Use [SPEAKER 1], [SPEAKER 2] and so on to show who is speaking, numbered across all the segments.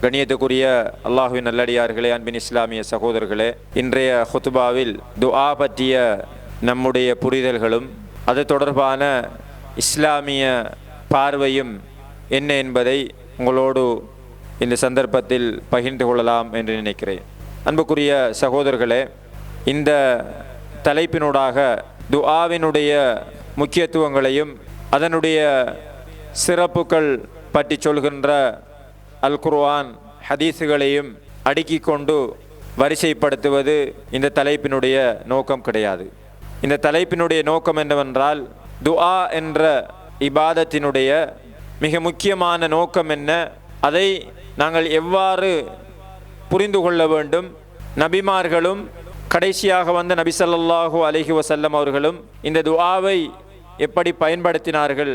[SPEAKER 1] கண்ணியத்துக்குரிய அல்லாஹுவின் நல்லடியார்களே, அன்பின் இஸ்லாமிய சகோதரர்களே, இன்றைய ஹுத்பாவில் துஆ பற்றிய நம்முடைய புரிதல்களும் அது தொடர்பான இஸ்லாமிய பார்வையும் என்ன என்பதை உங்களோடு இந்த சந்தர்ப்பத்தில் பகிர்ந்து கொள்ளலாம் என்று நினைக்கிறேன். அன்புக்குரிய சகோதரர்களே, இந்த தலைப்பினூடாக துஆவினுடைய முக்கியத்துவங்களையும் அதனுடைய சிறப்புகள் பற்றி சொல்கின்ற அல் குர்ஆன் ஹதீஸுகளையும் அடுக்கிக் கொண்டு வரிசைப்படுத்துவது இந்த தலைப்பினுடைய நோக்கம் கிடையாது. இந்த தலைப்பினுடைய நோக்கம் என்னவென்றால், துஆ என்ற இபாதத்தினுடைய மிக முக்கியமான நோக்கம் என்ன, அதை நாங்கள் எவ்வாறு புரிந்து கொள்ள வேண்டும், நபிமார்களும் கடைசியாக வந்த நபி ஸல்லல்லாஹு அலைஹி வஸல்லம் அவர்களும் இந்த துஆவை எப்படி பயன்படுத்தினார்கள்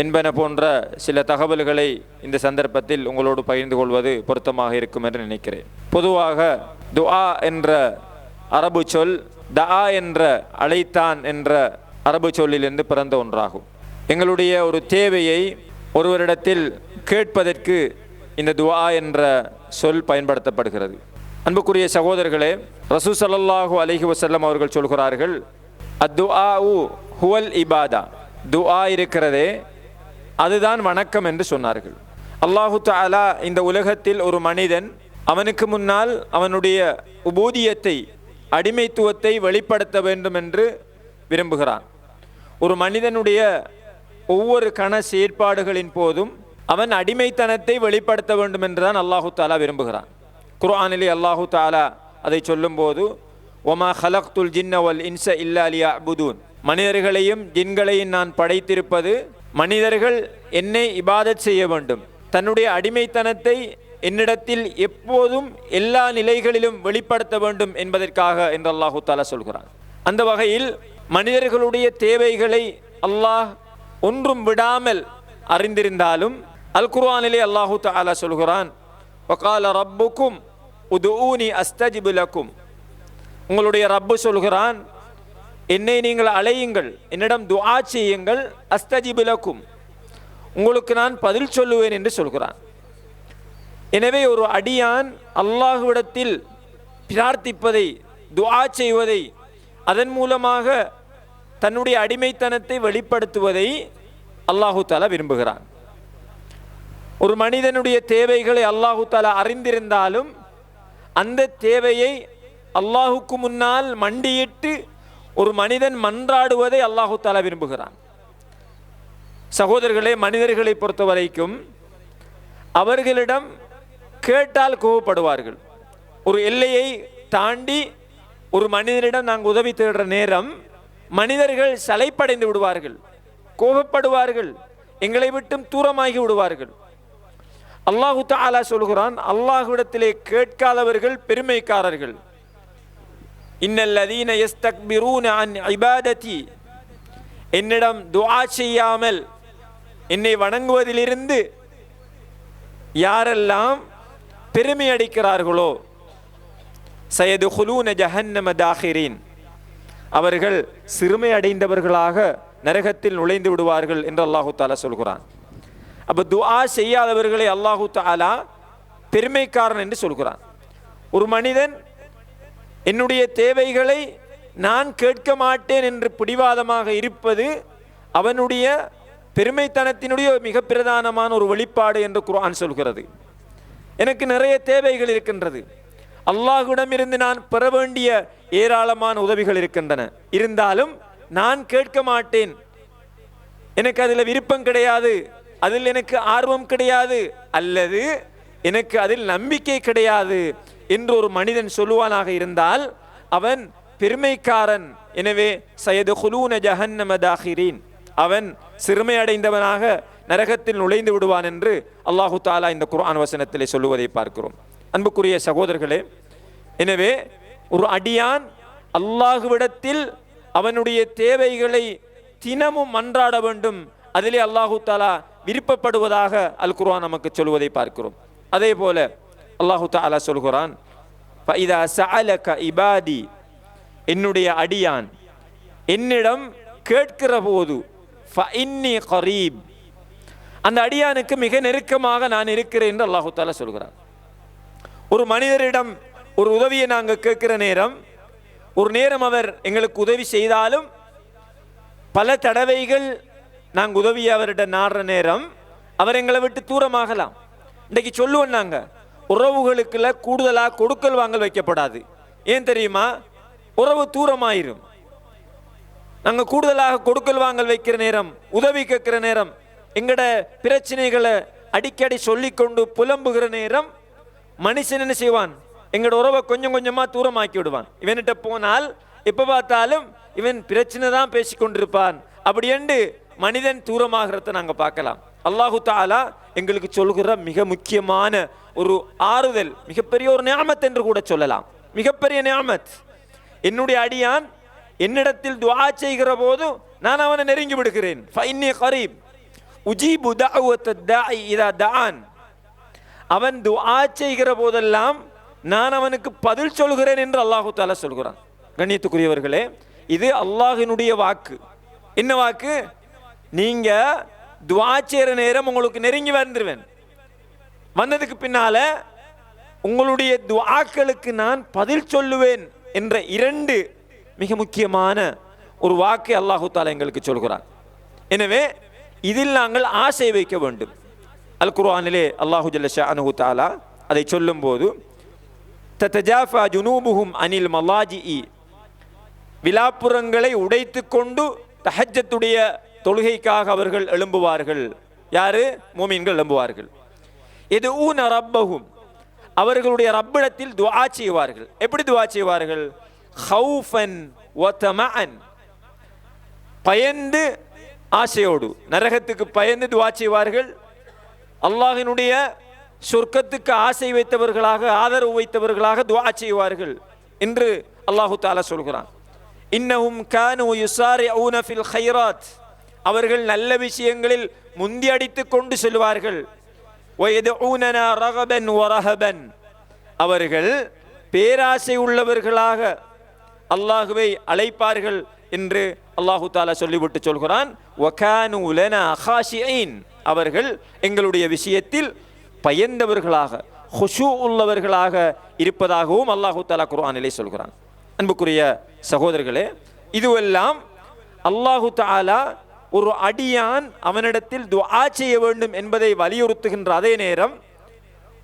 [SPEAKER 1] என்பன போன்ற சில தகவல்களை இந்த சந்தர்ப்பத்தில் உங்களோடு பகிர்ந்து கொள்வது பொருத்தமாக இருக்கும் என்று நினைக்கிறேன். பொதுவாக துஆ என்ற அரபு சொல் தஆ என்ற அழைத்தான் என்ற அரபு சொல்லிலிருந்து பிறந்த ஒன்றாகும். எங்களுடைய ஒரு தேவையை ஒருவரிடத்தில் கேட்பதற்கு இந்த துஆ என்ற சொல் பயன்படுத்தப்படுகிறது. அன்புக்குரிய சகோதரர்களே, ரசூல் ஸல்லல்லாஹு அலைஹி வஸல்லம் அவர்கள் சொல்கிறார்கள், அத்துஆஉ ஹுவல் இபாதா, துஆ இருக்கிறதே அதுதான் வணக்கம் என்று சொன்னார்கள். அல்லாஹு தஆலா இந்த உலகத்தில் ஒரு மனிதன் அவனுக்கு முன்னால் அவனுடைய உபூதியத்தை, அடிமைத்துவத்தை வெளிப்படுத்த வேண்டும் என்று விரும்புகிறான். ஒரு மனிதனுடைய ஒவ்வொரு கண செயற்பாடுகளின் போதும் அவன் அடிமைத்தனத்தை வெளிப்படுத்த வேண்டும் என்றுதான் அல்லாஹு தஆலா விரும்புகிறான். குர்ஆனிலே அல்லாஹு தஆலா அதை சொல்லும்போது, ஒமா ஹலக்துல் ஜின்ன வல் இன்ஸ இல்லா லியஅ்புதூன், மனிதர்களையும் ஜின்களையும் நான் படைத்திருப்பது மனிதர்கள் என்னை இபாதத் செய்ய வேண்டும், தன்னுடைய அடிமைத்தனத்தை என்னிடத்தில் எப்போதும் எல்லா நிலைகளிலும் வெளிப்படுத்த வேண்டும் என்பதற்காக என்று அல்லாஹு தஆலா சொல்கிறான். அந்த வகையில் மனிதர்களுடைய தேவைகளை அல்லாஹ் ஒன்றும் விடாமல் அறிந்திருந்தாலும் அல் குர்ஆனிலே அல்லாஹு தஆலா சொல்கிறான், வகால ரப்புக்கும் உதுஊனி அஸ்தஜிபு லக்கும், உங்களுடைய ரப்பு சொல்கிறான், என்னை நீங்கள் அழையுங்கள், என்னிடம் துஆ செய்யுங்கள், அஸ்தஜிபு லக்கும், உங்களுக்கு நான் பதில் சொல்லுவேன் என்று சொல்கிறான். எனவே ஒரு அடியான் அல்லாஹ்விடத்தில் பிரார்த்திப்பதை, துஆ செய்வதை, அதன் மூலமாக தன்னுடைய அடிமைத்தனத்தை வெளிப்படுத்துவதை அல்லாஹு தஆலா விரும்புகிறான். ஒரு மனிதனுடைய தேவைகளை அல்லாஹு தஆலா அறிந்திருந்தாலும் அந்த தேவையை அல்லாஹுக்கு முன்னால் மண்டியிட்டு ஒரு மனிதன் மன்றாடுவதை அல்லாஹு தஆலா விரும்புகிறான். சகோதரர்களே, மனிதர்களை பொறுத்த வரைக்கும் அவர்களிடம் கேட்டால் கோபப்படுவார்கள். ஒரு எல்லையை தாண்டி ஒரு மனிதனிடம் நாங்கள் உதவி தேடுற நேரம் மனிதர்கள் சலைப்படைந்து விடுவார்கள், கோபப்படுவார்கள், எங்களை விட்டும் தூரமாகி விடுவார்கள். அல்லாஹு தஆலா சொல்கிறான், அல்லாஹ்விடத்திலே கேட்காதவர்கள் பெருமைக்காரர்கள். இன்னல்லதீன யஸ்தக்பிரூன அன் இபாததி, என்னிடம் துஆ செய்யாமல் என்னை வணங்குவதிலிருந்து யாரெல்லாம் பெருமை அடிக்கிறார்களோ, சயதுகுலூன ஜஹன்னம தாகிரீன், அவர்கள் சிறுமை அடைந்தவர்களாக நரகத்தில் நுழைந்து விடுவார்கள் என்று அல்லாஹு தஆலா சொல்கிறான். அப்போ துஆ செய்யாதவர்களை அல்லாஹு தஆலா பெருமைக்காரன் என்று சொல்கிறான். ஒரு மனிதன் என்னுடைய தேவைகளை நான் கேட்க மாட்டேன் என்று பிடிவாதமாக இருப்பது அவனுடைய பெருமைத்தனத்தினுடைய மிக பிரதானமான ஒரு வெளிப்பாடு என்று குர்ஆன் சொல்கிறது. எனக்கு நிறைய தேவைகள் இருக்கின்றது, அல்லாஹ்விடமிருந்து நான் பெற வேண்டிய ஏராளமான உதவிகள் இருக்கின்றன, இருந்தாலும் நான் கேட்க மாட்டேன், எனக்கு அதில் விருப்பம் கிடையாது, அதில் எனக்கு ஆர்வம் கிடையாது, அல்லது எனக்கு அதில் நம்பிக்கை கிடையாது என்று ஒரு மனிதன் சொல்லுவானாக இருந்தால் அவன் பெருமைக்காரன். எனவே சயதுகுலூன ஜஹன்னம தாகிரீன், அவன் சிறுமை அடைந்தவனாக நரகத்தில் நுழைந்து விடுவான் என்று அல்லாஹு தஆலா இந்த குர்ஆன் வசனத்திலே சொல்லுவதை பார்க்கிறோம். அன்புக்குரிய சகோதரர்களே, எனவே ஒரு அடியான் அல்லாஹ்விடத்தில் அவனுடைய தேவைகளை தினமும் மன்றாட வேண்டும், அதிலே அல்லாஹு தஆலா விருப்பப்படுவதாக அல் குர்ஆன் நமக்கு சொல்வதை பார்க்கிறோம். அதே போல அல்லாஹு தஆலா சொல்கிறான், ஃபஇதா சஅலக இபாதி, என்னுடைய அடியான் என்னிடம் கேட்கிற போது ஃபஇன்னி கரீப், அந்த அடியானுக்கு மிக நெருக்கமாக நான் இருக்கிறேன் என்று அல்லாஹு தஆலா சொல்கிறான். ஒரு மனிதரிடம் ஒரு உதவியை நாங்கள் கேட்கிற நேரம், ஒரு நேரம் அவர் எங்களுக்கு உதவி செய்தாலும் பல தடவைகள் நாங்கள் உதவியை அவரிடம் நாடுற நேரம் அவர் எங்களை விட்டு தூரமாகலாம். இன்றைக்கு சொல்லுவோம், நாங்கள் உறவுகளுக்குள்ள கூடுதலாக கொடுக்கல் வாங்கல் வைக்கப்படாது. ஏன் தெரியுமா? உறவு தூரமாயிரும். நாங்கள் கூடுதலாக கொடுக்கல் வாங்கல் வைக்கிற நேரம், உதவி கேட்கிற நேரம், எங்கட பிரச்சனைகளை அடிக்கடி சொல்லிக்கொண்டு புலம்புகிற நேரம் மனுஷன் என்ன செய்வான்? எங்களோட உறவை கொஞ்சம் கொஞ்சமாக தூரமாக்கி விடுவான். இவன்கிட்ட போனால் எப்போ பார்த்தாலும் இவன் பிரச்சனை தான் பேசி கொண்டிருப்பான். அப்படி என்று மனிதன் தூரமாகிறத நாங்கள் பார்க்கலாம். அல்லாஹு தாலா எங்களுக்கு சொல்கிற மிக முக்கியமான ஒரு ஆறுதல், மிகப்பெரிய ஒரு நியாமத் என்று கூட சொல்லலாம். மிகப்பெரிய நியாமத். என்னுடைய அடியான் என்னிடத்தில் துஆ செய்கிற போது நான் அவனை நெருங்கி விடுகிறேன். ஃபஇன்னி கரீப் உஜீபு தஅவத்தத் தாஇ இதா தஆன். அவன் துஆ செய்கிற போதெல்லாம் நான் அவனுக்கு பதில் சொல்கிறேன் என்று அல்லாஹு தாலா சொல்கிறான். கண்ணியத்துக்குரியவர்களே, இது அல்லாஹினுடைய வாக்கு. என்ன வாக்கு? நீங்க துஆ செய்கிற நேரம் உங்களுக்கு நெருங்கி வந்துருவேன். வந்ததுக்கு பின்னால உங்களுடைய துஆக்களுக்கு நான் பதில் சொல்லுவேன் என்ற இரண்டு மிக முக்கியமான ஒரு வாக்கை அல்லாஹு தாலா எங்களுக்கு சொல்கிறான். எனவே இதில் நாங்கள் ஆசை வைக்க வேண்டும். அல் குர்ஆனிலே அல்லாஹு ஜல்ல ஷஅனுஹு தஆலா அதை சொல்லும் போது, ததஜாஃபா ஜுனூபுஹும் அனில் மலாஜிஇ, விலாப்புறங்களை உடைத்து கொண்டு தஹஜ்ஜத்துடைய தொழுகைக்காக அவர்கள் எழும்புவார்கள். யாரு? மூமின்கள் எழும்புவார்கள். யதுஊன ரப்பஹும், அவர்களுடைய ரப்பிடத்தில் துஆ செய்வார்கள். எப்படி துஆ செய்வார்கள்? ஹௌஃபன் வ தமஅன், பயந்து ஆசையோடு, நரகத்துக்கு பயந்து துஆ செய்வார்கள். அல்லாஹ்வினுடைய சொர்க்கத்துக்கு ஆசை வைத்தவர்களாக, ஆதரவு வைத்தவர்களாக துஆ செய்வார்கள் என்று அல்லாஹு தஆலா சொல்கிறான். இன்னஹும் கானூ யுஸாரிஊன ஃபில் கைராத், அவர்கள் நல்ல விஷயங்களில் முந்தி அடித்து கொண்டு செல்வார்கள். வயதுஊனனா ரகபன் வரஹபன், அவர்கள் பேராசை உள்ளவர்களாக அல்லாஹுவை அழைப்பார்கள் என்று அல்லாஹு தாலா சொல்லிவிட்டு சொல்கிறான். வகானூ லனா காஷிஈன், அவர்கள் எங்களுடைய விஷயத்தில் பயந்தவர்களாக, ஹுஷூ உள்ளவர்களாக இருப்பதாகவும் அல்லாஹு தாலா குர்ஆனிலே சொல்கிறான். அன்புக்குரிய சகோதரர்களே, இதுவெல்லாம் அல்லாஹு தாலா ஒரு அடியான் அவனிடத்தில் துஆ செய்ய வேண்டும் என்பதை வலியுறுத்துகின்ற அதே நேரம்,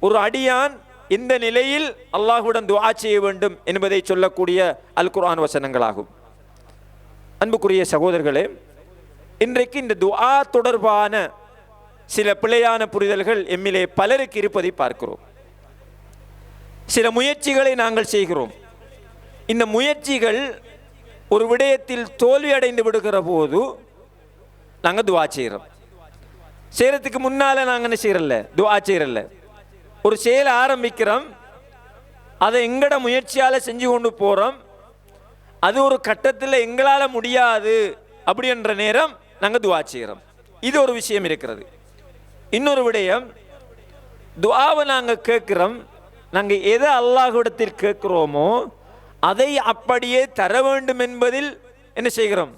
[SPEAKER 1] ஒரு அடியான் இந்த நிலையில் அல்லாஹுடன் துஆ செய்ய வேண்டும் என்பதை சொல்லக்கூடிய அல் குர்ஆன் வசனங்களாகும். அன்புக்குரிய சகோதரர்களே, இன்றைக்கு இந்த துஆ தொடர்பான சில பிழையான புரிதல்கள் எம்மிலே பலருக்கு இருப்பதை பார்க்கிறோம். சில முயற்சிகளை நாங்கள் செய்கிறோம். இந்த முயற்சிகள் ஒரு விடயத்தில் தோல்வி அடைந்து விடுகிற போது நாங்கள் துஆ செய்கிறோம். செய்கிறதுக்கு முன்னால் நாங்கள் என்ன செய்கிறல்ல? துஆ செய்கிறல்ல. ஒரு செயலை ஆரம்பிக்கிறோம், அதை எங்கட முயற்சியால் செஞ்சு கொண்டு போகிறோம். அது ஒரு கட்டத்தில் எங்களால் முடியாது அப்படி என்ற நேரம் நாங்கள் துஆ செய்கிறோம். இது ஒரு விஷயம் இருக்கிறது. இன்னொரு விடயம், துஆவை நாங்கள் கேட்குறோம், நாங்கள் எதை அல்லாஹ்விடத்தில் கேட்குறோமோ அதை அப்படியே தர வேண்டும் என்பதில் என்ன செய்கிறோம்?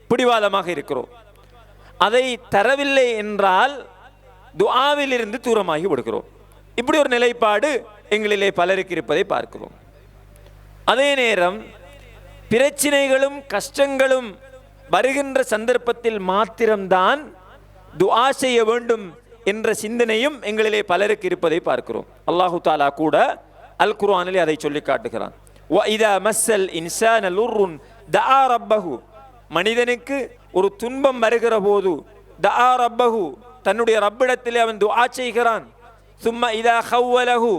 [SPEAKER 1] பிடிவாதமாக இருக்கிறோம். அதை தரவில்லை என்றால் துஆவில் இருந்து தூரமாகி விடுகிறோம். இப்படி ஒரு நிலைப்பாடு எங்களிலே பலருக்கு இருப்பதை பார்க்கிறோம். அதே நேரம் பிரச்சனைகளும் கஷ்டங்களும் வருகின்ற சந்தர்ப்பத்தில் மாத்திரம்தான் துஆ செய்ய வேண்டும் என்ற சிந்தனையும் எங்களிலே பலருக்கு இருப்பதை பார்க்கிறோம். அல்லாஹு தாலா கூட அல் குர்ஆனிலே அதை சொல்லி காட்டுகிறான். வஇதா மஸ்ஸல் இன்சான லுர்ருன் தஆ ரப்பஹு, மனிதனுக்கு ஒரு துன்பம் வருகிற போது தஆ ரப்பஹு, தன்னுடைய ரப்பிடத்திலே அவன் துஆ செய்கிறான். சும்ம இதா ஹவ்வலஹு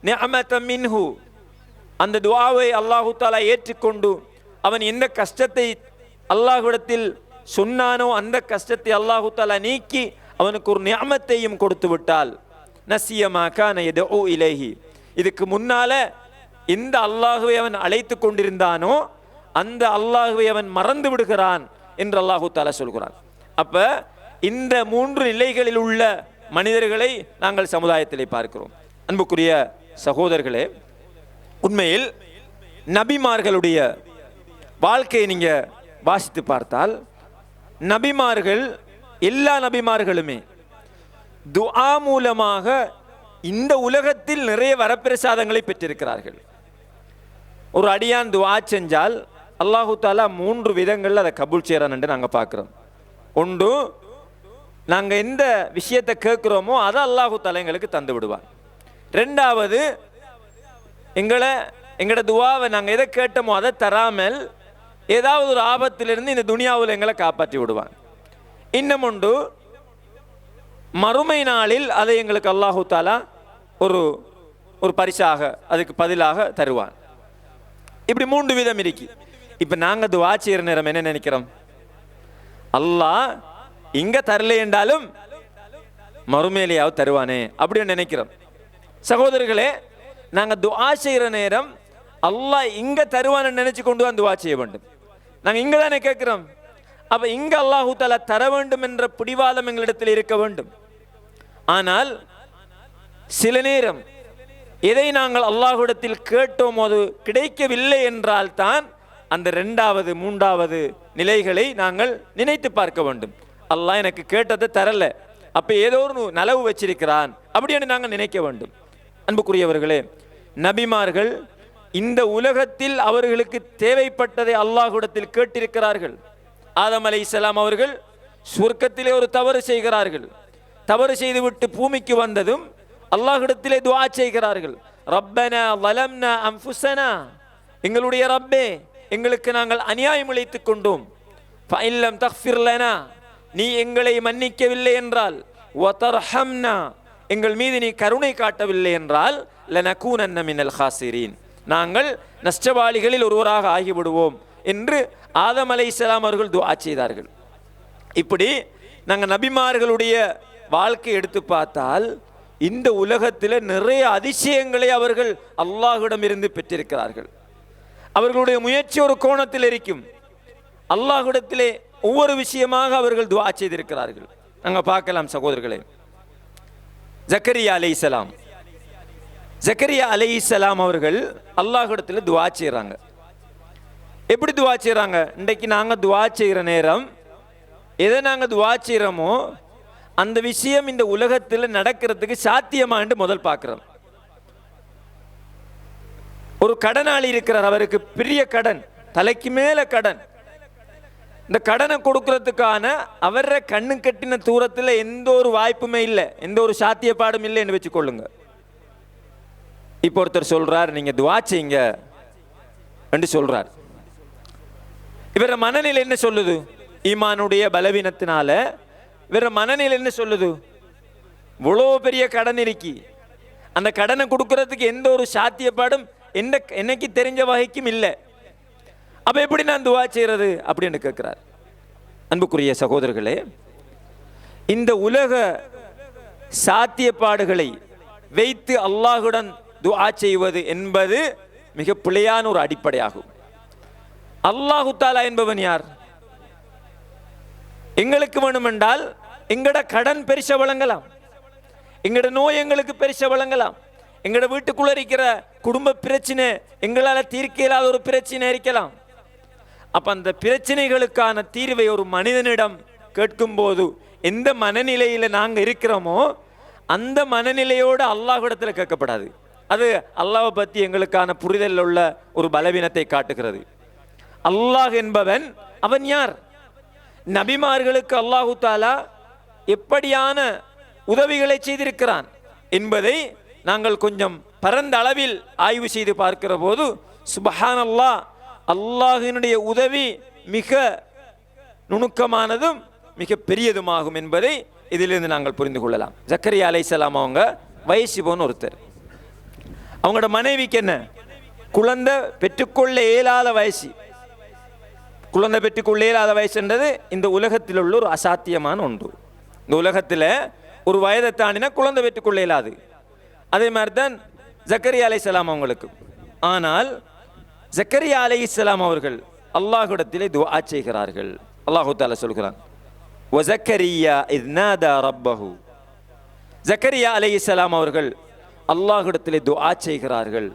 [SPEAKER 1] நிஅமத்தம் மின்ஹு, அந்த துஆவை அல்லாஹு தாலா ஏற்றுக்கொண்டு அவன் எந்த கஷ்டத்தை அல்லாஹ்விடத்தில் சொன்னானோ அந்த கஷ்டத்தை அல்லாஹு தாலா நீக்கி அவனுக்கு ஒரு நிஅமத்தையும் கொடுத்து விட்டால், நசியமா கான யதுஉ இலைஹி, இதுக்கு முன்னால இந்த அல்லாஹுவை அவன் அழைத்து கொண்டிருந்தானோ அந்த அல்லாஹுவை அவன் மறந்து விடுகிறான் என்று அல்லாஹு தாலா சொல்கிறான். அப்ப இந்த மூன்று நிலைகளில் உள்ள மனிதர்களை நாங்கள் சமுதாயத்திலே பார்க்கிறோம். அன்புக்குரிய சகோதரர்களே, உண்மையில் நபிமார்களுடைய வாழ்க்கையை நீங்க வாசித்து பார்த்தால், நபிமார்கள் எல்லா நபிமார்களுமே துஆ மூலமாக இந்த உலகத்தில் நிறைய வரப்பிரசாதங்களை பெற்றிருக்கிறார்கள். ஒரு அடியான் துஆ செஞ்சால் அல்லாஹு தாலா 3 விதங்களில் அதை கபூல் செய்கிறான் என்று நாங்கள் பார்க்குறோம். ஒன்று, நாங்கள் எந்த விஷயத்தை கேட்குறோமோ அதை அல்லாஹு தாலா எங்களுக்கு தந்து விடுவான். ரெண்டாவது, எங்களோட துவாவை நாங்கள் எதை கேட்டோமோ அதை தராமல் ஏதாவது ஒரு ஆபத்திலிருந்து இந்த துனியாவில் எங்களை காப்பாற்றி விடுவான். இன்னும் ஒன்று, மறுமை நாளில் அதை எங்களுக்கு அல்லாஹு தாலா ஒரு பரிசாக அதுக்கு பதிலாக தருவான். இப்படி 3 விதம் இருக்கு. இப்போ நாங்கள் துஆ செய்கிற நேரம் என்ன நினைக்கிறோம்? அல்லாஹ் இங்கே தரல என்றாலும் மறுமையிலேயாவது தருவானே அப்படின்னு நினைக்கிறோம். சகோதரர்களே, நாங்கள் துஆ செய்கிற நேரம் அல்லாஹ் இங்கே தருவான்னு நினைச்சு கொண்டு தான் துஆ செய்ய வேண்டும். நாங்கள் இங்கே தானே கேட்குறோம். அப்போ இங்கே அல்லாஹு தஆலா தர வேண்டும் என்ற பிடிவாதம் எங்களிடத்தில் இருக்க வேண்டும். ஆனால் சில நேரம் எதை நாங்கள் அல்லாஹ்விடத்தில் கேட்டோம் அது கிடைக்கவில்லை என்றால் தான் அந்த 2வது 3வது நிலைகளை நாங்கள் நினைத்து பார்க்க வேண்டும். அல்லாஹ் எனக்கு கேட்டதை தரல, அப்போ ஏதோ ஒரு நலவு வச்சிருக்கிறான் அப்படின்னு நாங்கள் நினைக்க வேண்டும். அன்புக்குரியவர்களே, நபிமார்கள் இந்த உலகத்தில் அவர்களுக்கு தேவைப்பட்டதை அல்லாஹ்விடத்தில் கேட்டிருக்கிறார்கள். ஆதம் அலைஹிஸ்ஸலாம் அவர்கள் சொர்க்கத்திலே ஒரு தவறு செய்கிறார்கள். தவறு செய்துவிட்டு பூமிக்கு வந்ததும் அல்லாஹ்விடத்திலே துஆ செய்கிறார்கள். ரப்பனா ஸலம்னா அன்ஃபுஸனா, எங்களுடைய ரப்பே, எங்களுக்கு நாங்கள் அநியாயம் இழைத்துக் கொண்டோம். ஃபஇல்லம் தக்ஃபிர் லனா, நீ எங்களை மன்னிக்கவில்லை என்றால், வதர்ஹம்னா, எங்கள் மீது நீ கருணை காட்டவில்லை என்றால், லனகூனன்ன மினல் ஹாசிரீன், நாங்கள் நஷ்டவாளிகளில் ஒருவராக ஆகிவிடுவோம் என்று ஆதம் அலைஹிஸ்ஸலாம் அவர்கள் துஆ செய்தார்கள். இப்படி நாங்கள் நபிமார்களுடைய வாழ்க்கை எடுத்து பார்த்தால் இந்த உலகத்தில் நிறைய அதிசயங்களை அவர்கள் அல்லாஹ்விடம் இருந்து பெற்றிருக்கிறார்கள். அவர்களுடைய முயற்சி ஒரு கோணத்தில் இருக்கும். அல்லாஹ்விடத்திலே ஒவ்வொரு விஷயமாக அவர்கள் துஆ செய்திருக்கிறார்கள். நாங்கள் பார்க்கலாம் சகோதரர்களே. ஜக்கரியா அலைஹிஸ்ஸலாம் அவர்கள் அல்லாஹ்விடத்தில் துஆ செய்கிறாங்க. எப்படி துஆ செய்கிறாங்க? இன்றைக்கு நாங்கள் துஆ செய்கிற நேரம் எதை நாங்கள் துஆ செய்கிறோமோ அந்த விஷயம் இந்த உலகத்தில் நடக்கிறதுக்கு சாத்தியமா என்று முதல் பார்க்கிறோம். ஒரு கடனாளி இருக்கிறார், அவருக்கு பெரிய கடன், தலைக்கு மேல கடன். இந்த கடனை கொடுக்கறதுக்கான அவர கண்ணு கட்டின தூரத்தில் எந்த ஒரு வாய்ப்புமே இல்லை, எந்த ஒரு சாத்தியப்பாடும் இல்லை என்று வச்சுக்கொள்ளுங்க. இப்போ ஒருத்தர் சொல்றார், நீங்க துஆ செய்யுங்க என்று சொல்றார். இவர மனநிலை என்ன சொல்லுது? ஈமானுடைய பலவீனத்தினால வேற மனநிலை என்ன சொல்லுது? இவ்வளோ பெரிய கடன் இருக்கி, அந்த கடனை கொடுக்கறதுக்கு எந்த ஒரு சாத்தியப்பாடும் என்னைக்கு தெரிஞ்ச வகைக்கும் இல்லை, அப்ப எப்படி நான் துஆ செய்யறது அப்படின்னு கேட்கிறார். அன்புக்குரிய சகோதரர்களே, இந்த உலக சாத்தியப்பாடுகளை வைத்து அல்லாஹுடன் துஆ செய்வது என்பது மிக பிழையான ஒரு அடிப்படையாகும். அல்லாஹு தஆலா என்பவன் யார்? எங்களுக்கு வேணுமென்றால் எங்கட கடன் பெருச வழங்கலாம், எங்கட நோய் எங்களுக்கு பெருச வழங்கலாம், எங்கட வீட்டுக்குள்ள இருக்கிற குடும்ப பிரச்சனை எங்களால் தீர்க்க இயலாத ஒரு பிரச்சனை இருக்கலாம். அப்ப அந்த பிரச்சனைகளுக்கான தீர்வை ஒரு மனிதனிடம் கேட்கும் போது எந்த மனநிலையில நாங்க இருக்கிறோமோ அந்த மனநிலையோடு அல்லாஹ்விடத்துல கேட்கப்படாது. அது அல்லாஹ்வை பத்தி எங்களுக்கான புரிதல் உள்ள ஒரு பலவீனத்தை காட்டுகிறது. அல்லாஹ் என்பவன் அவன் யார்? நபிமார்களுக்கு அல்லாஹு தஆலா எப்படியான உதவிகளை செய்திருக்கிறான் என்பதை நாங்கள் கொஞ்சம் பரந்த அளவில் ஆய்வு செய்து பார்க்கிற போது சுப்ஹானல்லாஹ், அல்லாஹ்வினுடைய உதவி மிக நுணுக்கமானதும் மிக பெரியதுமாகும் என்பதை இதிலிருந்து நாங்கள் புரிந்து கொள்ளலாம். ஜக்கரியா அலைஹிஸ்ஸலாம் அவங்க வயசு போன ஒருத்தர், அவங்களோட மனைவிக்கு என்ன குழந்தை பெற்றுக்கொள்ள இயலாத வயசு. குழந்தை பெற்றுக்கொள்ள இயலாத வயசுன்றது இந்த உலகத்தில் உள்ள ஒரு அசாத்தியமான ஒன்று. இந்த உலகத்தில் ஒரு வயதை தாண்டினா குழந்தை பெற்றுக்கொள்ள இயலாது. அதே மாதிரி தான் ஜக்கரியா அலைஹிஸ்ஸலாம் அவங்களுக்கு. ஆனால் ஜக்கரியா அலைஹிஸ்ஸலாம் அவர்கள் அல்லாஹ்விடத்திலே துஆ செய்கிறார்கள். அல்லாஹு தஆலா சொல்கிறான், வஸக்கரியா இஸ் நாதா ரப்பஹு. ஜக்கரியா அலைஹிஸ்ஸலாம் அவர்கள் அல்லாஹ்விடத்திலே துஆ செய்கிறார்கள்.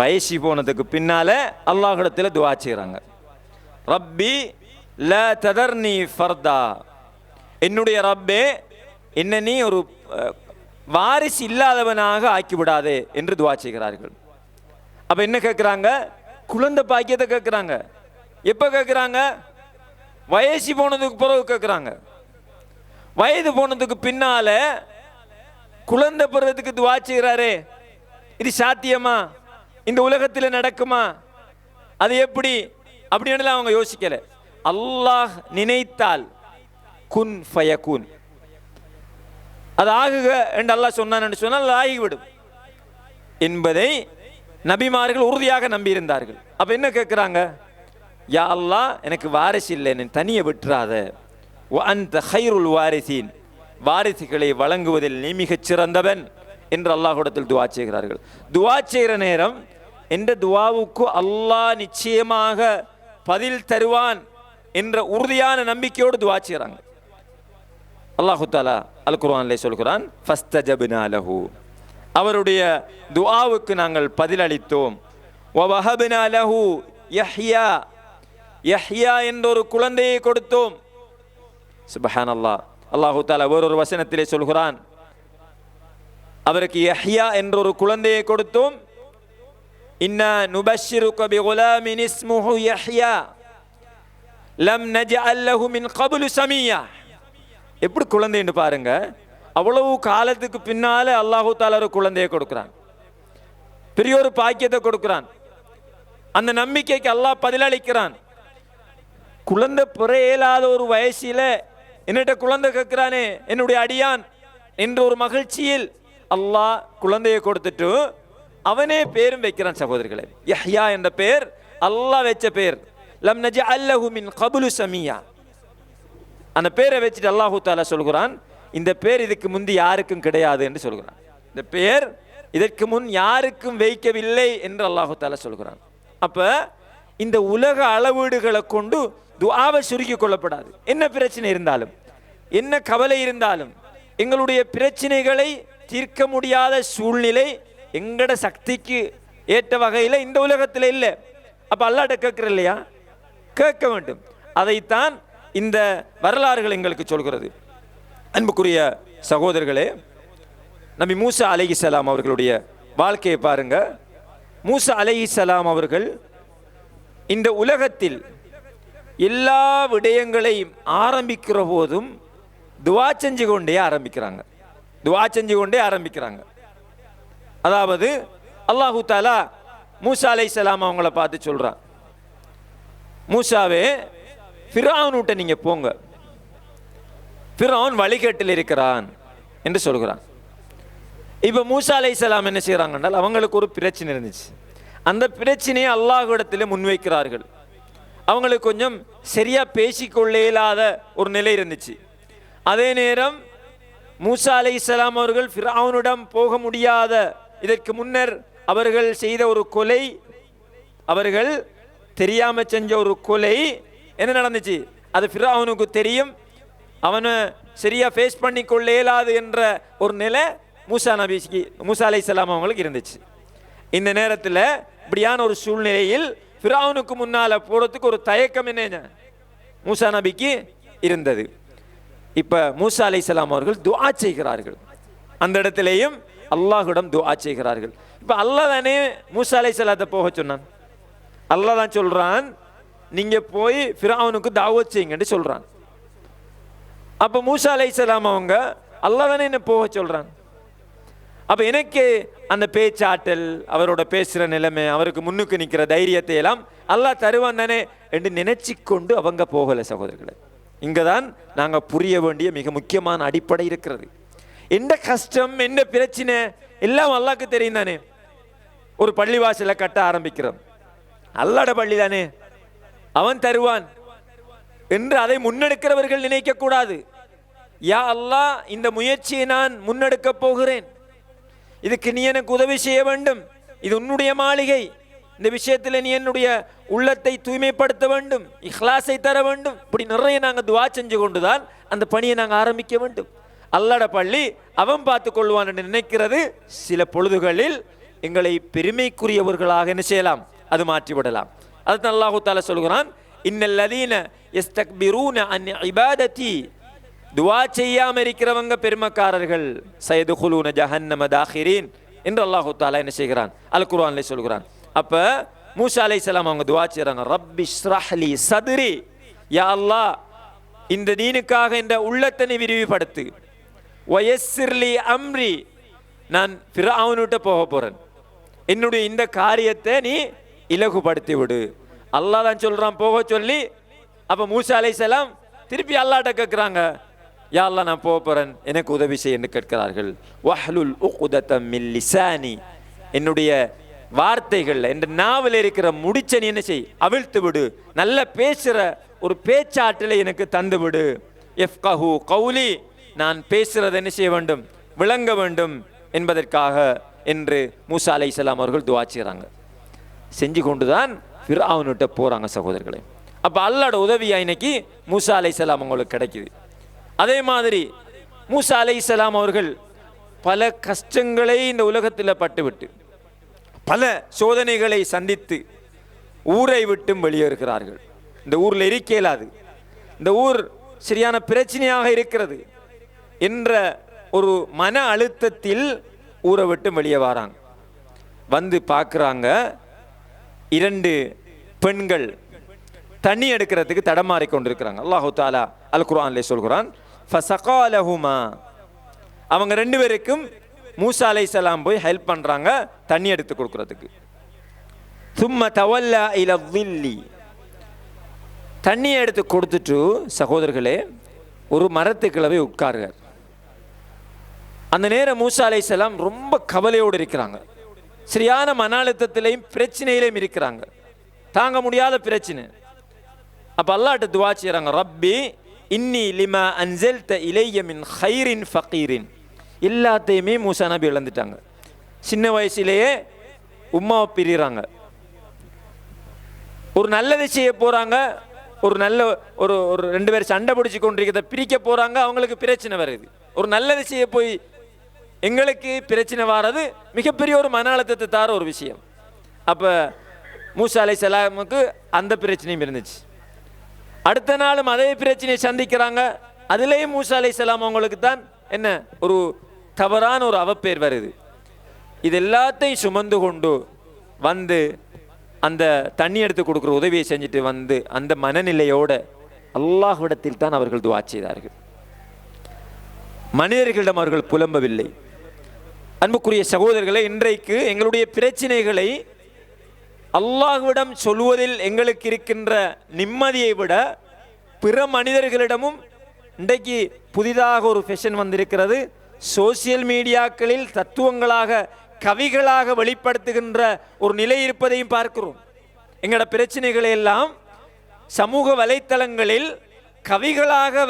[SPEAKER 1] வயசு போனதுக்கு பின்னால அல்லாஹ்விடத்திலே துஆ செய்கிறாங்க. ரப்பி லா ததர்னி ஃபர்தா, என்னுடைய ரப்பே என்ன நீ ஒரு வாரிசு இல்லாதவனாக ஆக்கிவிடாதே என்று துவா செய்கிறார்கள். அப்ப என்ன கேட்கிறாங்க? குழந்தை பாக்கியத்தை கேட்கிறாங்க. எப்ப கேட்கிறாங்க? வயசு போனதுக்கு பிறகு கேட்கிறாங்க. வயது போனதுக்கு பின்னால குழந்தை பெறதுக்கு துவா செய்கிறாரே, இது சாத்தியமா? இந்த உலகத்தில் நடக்குமா? அது எப்படி அப்படின்னு அவங்க யோசிக்கல. அல்லாஹ் நினைத்தால் குன் ஃபயகுன், அது ஆகுக என்று அல்லாஹ் சொன்னான் சொன்னால் அது ஆகிவிடும் என்பதை நபிமார்கள் உறுதியாக நம்பியிருந்தார்கள். அப்ப என்ன கேட்கிறாங்க? யா அல்லாஹ், எனக்கு வாரிசு இல்லை, தனியை விட்டுறாத. வஅன்த கைருல் வாரிசீன், வாரிசுகளை வழங்குவதில் நீ மிகச் சிறந்தவன் என்று அல்லாஹ்விடத்தில் துவா செய்கிறார்கள். துவா செய்கிற நேரம் என்ற துவாவுக்கு அல்லாஹ் நிச்சயமாக பதில் தருவான் என்ற உறுதியான நம்பிக்கையோடு துவா செய்கிறாங்க. அல்லாஹு தஆலா அல் குர்ஆனிலே சொல்கிறான், ஃபஸ்தஜப்னா லஹு, அவருடைய துஆவுக்கு நாங்கள் பதிலளித்தோம். வவஹப்னா லஹு யஹ்யா, யஹ்யா என்ற ஒரு குழந்தையை கொடுத்தோம். சுப்ஹானல்லாஹ். அல்லாஹு தஆலா வேறொரு வசனத்திலே சொல்கிறான், அவருக்கு யஹ்யா என்ற ஒரு குழந்தையை கொடுத்தோம். இன்னா நுபஷ்ஷிருக பிகுலாமின் இஸ்முஹு யஹ்யா லம் நஜஅல் லஹு மின் கப்லு சமியா. எப்படி குழந்தைன்னு பாருங்க. அவ்வளவு காலத்துக்கு பின்னால அல்லாஹு தஆலா ஒரு குழந்தையை கொடுக்கிறான், பெரிய ஒரு பாக்கியத்தை கொடுக்கிறான். அந்த நம்பிக்கைக்கு அல்லாஹ் பதிலளிக்கிறான். குழந்தை பெற இயலாத ஒரு வயசில என்னட்ட குழந்தை கேட்கிறானே என்னுடைய அடியான் என்ற ஒரு மகிழ்ச்சியில் அல்லாஹ் குழந்தையை கொடுத்துட்டு அவனே பேரும் வைக்கிறான். சகோதரர்களே, யஹ்யா என்ற பெயர் அல்லாஹ் வச்ச பெயர். லம் நஜஅல் லஹு மின் கப்லு சமியா, அந்த பேரை வச்சுட்டு அல்லாஹு தஆலா சொல்கிறான், இந்த பேர் இதுக்கு முந்தி யாருக்கும் கிடையாது என்று சொல்கிறான். இந்த பெயர் இதற்கு முன் யாருக்கும் வைக்கவில்லை என்று அல்லாஹு தஆலா சொல்கிறான். அப்ப இந்த உலக அளவீடுகளை கொண்டு துஆவை சுருக்கிக் கொள்ளப்படாது. என்ன பிரச்சனை இருந்தாலும், என்ன கவலை இருந்தாலும், எங்களுடைய பிரச்சனைகளை தீர்க்க முடியாத சூழ்நிலை எங்கட சக்திக்கு ஏற்ற வகையில் இந்த உலகத்தில் இல்லை. அப்ப அல்லாஹ்ட்ட கேட்கிற இல்லையா? கேட்க வேண்டும். அதைத்தான் இந்த வரலாறுகள் எங்களுக்கு சொல்கிறது. அன்புக்குரிய சகோதரர்களே, நபி மூசா அலைஹிஸ்ஸலாம் அவர்களுடைய வாழ்க்கையை பாருங்க. மூசா அலைஹிஸ்ஸலாம் அவர்கள் இந்த உலகத்தில் எல்லா விடயங்களையும் ஆரம்பிக்கிற போதும் துவா செஞ்சு கொண்டே ஆரம்பிக்கிறாங்க. துவா செஞ்சு கொண்டே ஆரம்பிக்கிறாங்க. அதாவது அல்லாஹு தஆலா மூசா அலைஹிஸ்ஸலாம் அவங்கள பார்த்து சொல்றான், மூசாவே ஃபிரௌன்கிட்ட நீங்க போங்க, ஃபிரௌன் வழிகேட்டில் இருக்கிறான் என்று சொல்கிறான். இப்ப மூசா அலைஹிஸ்ஸலாம் என்ன செய்யறாங்கன்னா, அவங்களுக்கு ஒரு பிரச்சனை இருந்துச்சு. அந்த பிரச்சனையை அல்லாஹ்விடத்தில் முன்வைக்கிறார்கள். அவங்களுக்கு கொஞ்சம் சரியா பேசிக்கொள்ள இயலாத ஒரு நிலை இருந்துச்சு. அதே நேரம் மூசா அலைஹிஸ்ஸலாம் அவர்கள் ஃபிரௌனிடம் போக முடியாத, இதற்கு முன்னர் அவர்கள் செய்த ஒரு கொலை, அவர்கள் தெரியாம செஞ்ச ஒரு கொலை என்ன நடந்துச்சு, அது ஃபிரௌனுக்கு தெரியும். அவனை சரியா ஃபேஸ் பண்ணி கொள்ள இயலாது என்ற ஒரு நிலை மூசா அலைஹிஸ்ஸலாம் அவங்களுக்கு இருந்துச்சு. இந்த நேரத்தில் இப்படியான ஒரு சூழ்நிலையில் ஃபிரௌனுக்கு முன்னால போறதுக்கு ஒரு தயக்கம் என்ன மூசா நபிக்கு இருந்தது. இப்ப மூசா அலைஹிஸ்ஸலாம் அவர்கள் துஆ செய்கிறார்கள். அந்த இடத்திலேயும் அல்லாஹ்விடம் துஆ செய்கிறார்கள். இப்ப அல்லாஹ் தானே மூசா அலைஹிஸ்ஸலாத்தை போக சொன்னான். அல்லாஹ் தான் சொல்றான், நீங்க போய் ஃபிரௌனுக்கு தாவத் செய்யுங்கன்னு சொல்றான். அப்ப மூசா அலைஹிஸ்ஸலாம் அவங்க அல்லாஹ் தானே என்ன போக சொல்றான். அப்ப எனக்கு அந்த பேச்சாற்றல், அவரோட பேசுற நிலைமை, அவருக்கு முன்னுக்கு நிற்கிற தைரியத்தை எல்லாம் அல்லாஹ் தருவான் தானே என்று நினைச்சு கொண்டு அவங்க போகல. சகோதரர்களே, இங்கதான் நாங்க புரிய வேண்டிய மிக முக்கியமான அடிப்படை இருக்கிறது. எந்த கஷ்டம், எந்த பிரச்சனை எல்லாம் அல்லாஹ்க்கு தெரியும் தானே. ஒரு பள்ளிவாசலை கட்ட ஆரம்பிக்கிறோம், அல்லாஹ்ட பள்ளி தானே, அவன் தருவான் என்று அதை முன்னெடுக்கிறவர்கள் நினைக்க கூடாது. யா அல்லாஹ், இந்த முயற்சியை நான் முன்னெடுக்க போகிறேன், இதுக்கு நீ எனக்கு உதவி செய்ய வேண்டும், இது உன்னுடைய மாளிகை, இந்த விஷயத்தில் நீ என்னுடைய உள்ளத்தை தூய்மைப்படுத்த வேண்டும், இஹ்லாஸை தர வேண்டும். இப்படி நிறைய நாங்கள் துவா செஞ்சு கொண்டுதான் அந்த பணியை நாங்கள் ஆரம்பிக்க வேண்டும். அல்லாஹ்ட பள்ளி அவன் பார்த்து கொள்வான் என்று நினைக்கிறது சில பொழுதுகளில் எங்களை பெருமைக்குரியவர்களாக என்ன செய்யலாம், அது மாற்றிவிடலாம். அதுதான் அல்லாஹு தஆலா சொல்கிறான், இன்னல்லதீன யஸ்தக்பிரூன அன் இபாததி துவா செய்யாம இருக்கிறவங்க பெருமக்காரர்கள். சயதுகுலூன ஜஹன்னம தாஹிரீன் என்று அல்லாஹு தஆலா என்ன செய்கிறான், அல் குர்ஆன்ல சொல்கிறான். அப்ப மூசா அலைஹிஸ்ஸலாம் அவங்க துவா செய்றாங்க, ரப்பி ஷ்ரஹ் லி சத்ரி, யா அல்லாஹ் இந்த தீனுக்காக இந்த உள்ளத்தை நீ விரிவுபடுத்து. வயஸ்ஸிர் லி அம்ரி, நான் ஃபிர்அவுன்கிட்ட போக போறேன், என்னுடைய இந்த காரியத்தை நீ இலகுபடுத்தி விடு. அல்லாஹ் தான் சொல்றான் போக சொல்லி. அப்ப மூசா அலைஹிஸ்ஸலாம் திருப்பி அல்லாஹ்ட்ட கேட்குறாங்க, யா அல்லாஹ் நான் போக போறேன், எனக்கு உதவி செய்ய என்று கேட்கிறார்கள். வஹ்லுல் உக்ததம் மின் லிசானி, என்னுடைய வார்த்தைகள் என்ற நாவில் இருக்கிற முடிச்ச நீ என்ன செய், அவிழ்த்து விடு, நல்ல பேசுற ஒரு பேச்சாற்றலை எனக்கு தந்து விடு. யஃப்கஹு கௌலி, நான் பேசுறது என்ன செய்ய வேண்டும், விளங்க வேண்டும் என்பதற்காக என்று மூசா அலைஹிஸ்ஸலாம் அவர்கள் துஆ செய்றாங்க. செஞ்சு கொண்டுதான் ஃபிர்அவுன்கிட்ட போறாங்க சகோதரர்களே. அப்ப அல்லாஹ்வோட உதவியா இன்னைக்கு மூசா அலைஹிஸ்ஸலாம் அவங்களுக்கு கிடைக்குது. அதே மாதிரி மூசா அலைஹிஸ்ஸலாம் அவர்கள் பல கஷ்டங்களை இந்த உலகத்தில் பட்டுவிட்டு பல சோதனைகளை சந்தித்து ஊரை விட்டும் வெளியேறுகிறார்கள். இந்த ஊரில் இருக்க இயலாது, இந்த ஊர் சரியான பிரச்சனையாக இருக்கிறது என்ற ஒரு மன அழுத்தத்தில் ஊரை விட்டு வெளியே வராங்க. வந்து பார்க்குறாங்க, 2 பெண்கள் தண்ணி எடுக்கிறதுக்கு தடமாறி கொண்டிருக்கிறாங்க. அல்லாஹு தஆலா அல் குர்ஆன்ல சொல்கிறான், ஃபஸகாலஹுமா, அவங்க 2 பேருக்கும் மூசா அலைஹிஸ்ஸலாம் போய் ஹெல்ப் பண்றாங்க தண்ணி எடுத்து கொடுக்கிறதுக்கு. சும்ம தவல்லா இல ظில்லி, தண்ணியை எடுத்து கொடுத்துட்டு சகோதரர்களே ஒரு மரத்துக்குள்ள போய் உட்காருகிறார். அந்த நேரம் மூசா அலைஹிஸ்ஸலாம் ரொம்ப கவலையோடு இருக்கிறாங்க, சரியான மன அழுத்தத்திலையும் பிரச்சனையிலையும் இருக்கிறாங்க, தாங்க முடியாத பிரச்சனை. அப்ப அல்லாஹ்ட்ட துஆ செய்றாங்க, ரப்பி இன்னி லிமா அன்ஸல்த இலைய மின் கைரின் ஃபகீரின். எல்லாத்தையுமே மூசா நபி இழந்துட்டாங்க. சின்ன வயசுலேயே உம்மாவை பிரிகிறாங்க. ஒரு நல்லது செய்ய போறாங்க, ஒரு நல்ல ஒரு 2 பேர் சண்டை பிடிச்சி கொண்டிருக்கிறத பிரிக்க போறாங்க, அவங்களுக்கு பிரச்சனை வருது. ஒரு நல்லது செய்ய போய் எங்களுக்கு பிரச்சனை வர்றது மிகப்பெரிய ஒரு மன அழுத்தத்தை தார ஒரு விஷயம். அப்ப மூசா அலைஹிஸ்ஸலாமுக்கு அந்த பிரச்சனையும் இருந்துச்சு. அடுத்த நாளும் அதே பிரச்சனையை சந்திக்கிறாங்க. அதுலேயும் மூசா அலைஹிஸ்ஸலாம் அவங்களுக்கு தான் என்ன ஒரு தவறான ஒரு அவப்பேர் வருது. இது எல்லாத்தையும் சுமந்து கொண்டு வந்து அந்த தண்ணி எடுத்து கொடுக்குற உதவியை செஞ்சுட்டு வந்து அந்த மனநிலையோட அல்லாஹ்விடத்தில் தான் அவர்கள் துஆ செய்தார்கள். மனிதர்களிடம் அவர்கள் புலம்பவில்லை. அன்புக்குரிய சகோதரர்களை, இன்றைக்கு எங்களுடைய பிரச்சனைகளை அல்லாஹ்விடம் சொல்வதில் எங்களுக்கு இருக்கின்ற நிம்மதியை விட பிற மனிதர்களிடமும் இன்றைக்கு புதிதாக ஒரு ஃபேஷன் வந்திருக்கிறது. சோசியல் மீடியாக்களில் தத்துவங்களாக கவிகளாக வெளிப்படுத்துகின்ற ஒரு நிலை இருப்பதையும் பார்க்கிறோம். எங்களோட பிரச்சனைகளை எல்லாம் சமூக வலைத்தளங்களில் கவிகளாக